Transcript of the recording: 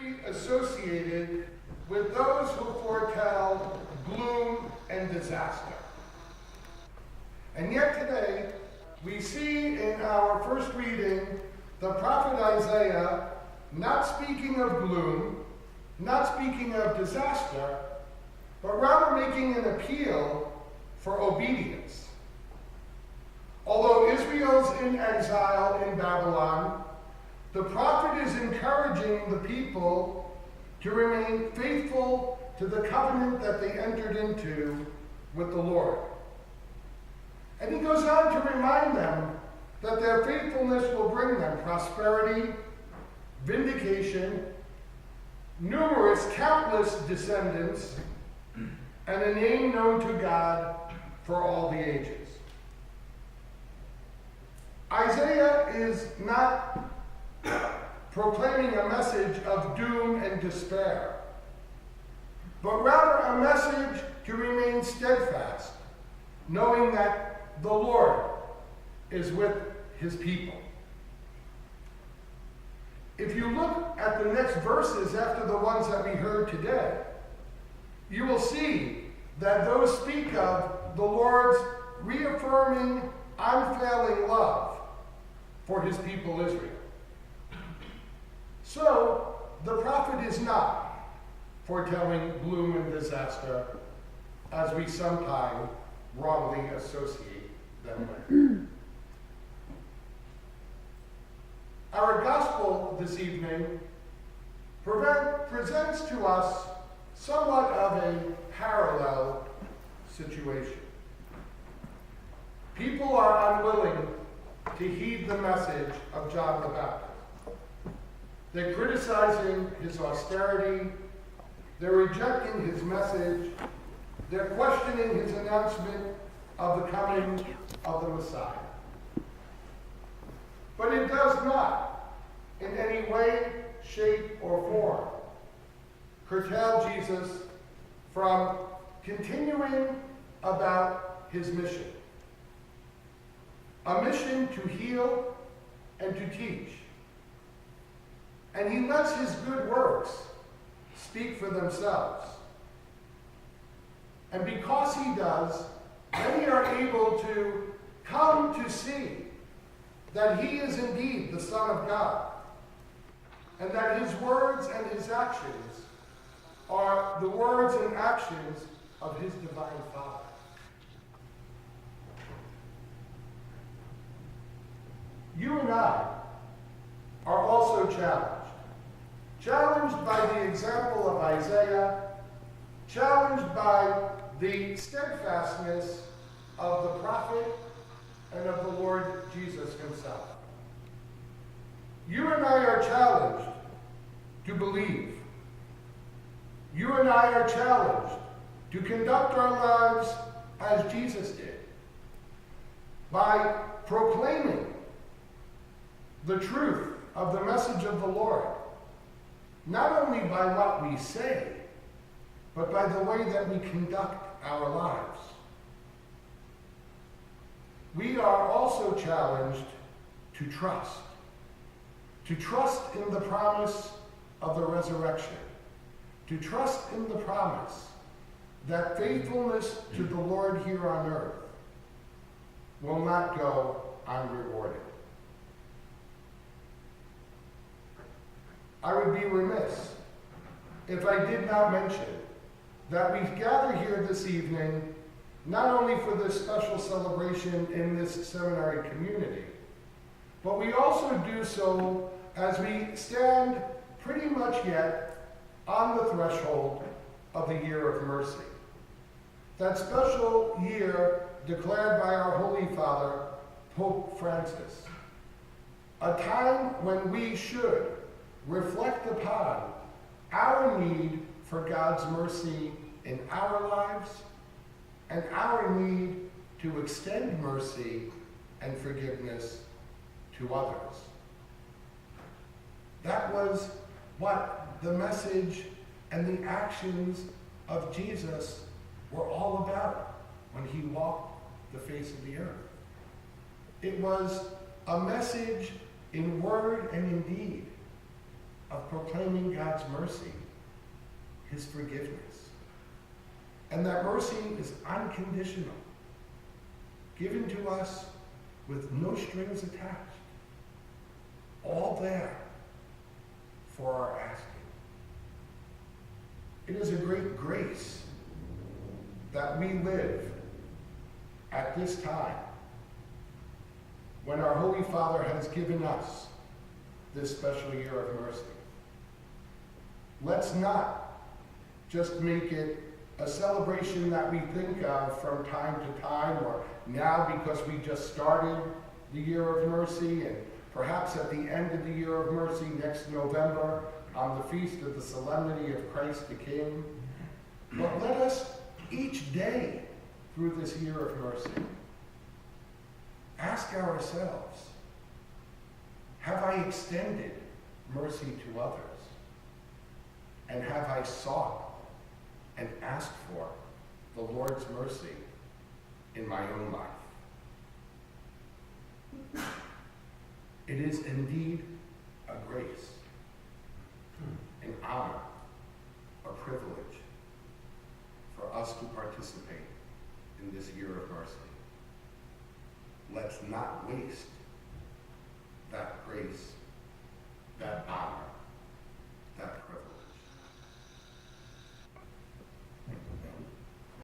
usually associated with those who foretell gloom and disaster. And yet today, we see in our first reading the prophet Isaiah not speaking of gloom, not speaking of disaster, but rather making an appeal for obedience. Although Israel's in exile in Babylon, the prophet is encouraging the people to remain faithful to the covenant that they entered into with the Lord. And he goes on to remind them that their faithfulness will bring them prosperity, vindication, numerous, countless descendants, and a name known to God for all the ages. Isaiah is not proclaiming a message of doom and despair, but rather a message to remain steadfast, knowing that the Lord is with his people. If you look at the next verses after the ones that we heard today, you will see that those speak of the Lord's reaffirming, unfailing love for his people Israel. So, the prophet is not foretelling gloom and disaster as we sometimes wrongly associate them with. Our gospel this evening presents to us somewhat of a parallel situation. People are unwilling to heed the message of John the Baptist. They're criticizing his austerity, they're rejecting his message, they're questioning his announcement of the coming of the Messiah. But it does not, in any way, shape, or form, curtail Jesus from continuing about his mission. A mission to heal and to teach. And he lets his good works speak for themselves. And because he does, many are able to come to see that he is indeed the Son of God, and that his words and his actions are the words and actions of his divine Father. You and I are also challenged by the example of Isaiah, challenged by the steadfastness of the prophet and of the Lord Jesus himself. You and I are challenged to believe. You and I are challenged to conduct our lives as Jesus did, by proclaiming the truth of the message of the Lord, not only by what we say, but by the way that we conduct our lives. We are also challenged to trust in the promise of the resurrection, to trust in the promise that faithfulness to the Lord here on earth will not go unrewarded. I would be remiss if I did not mention that we gather here this evening not only for this special celebration in this seminary community, but we also do so as we stand pretty much yet on the threshold of the year of mercy. That special year declared by our Holy Father, Pope Francis. A time when we should reflect upon our need for God's mercy in our lives and our need to extend mercy and forgiveness to others. That was what the message and the actions of Jesus were all about when he walked the face of the earth. It was a message in word and in deed of proclaiming God's mercy, his forgiveness. And that mercy is unconditional, given to us with no strings attached, all there for our asking. It is a great grace that we live at this time when our Holy Father has given us this special year of mercy. Let's not just make it a celebration that we think of from time to time, or now because we just started the year of mercy, and perhaps at the end of the year of mercy next November on the feast of the Solemnity of Christ the King. But let us each day through this year of mercy ask ourselves, have I extended mercy to others? And have I sought and asked for the Lord's mercy in my own life? It is indeed a grace, an honor, a privilege for us to participate in this year of mercy. Let's not waste that grace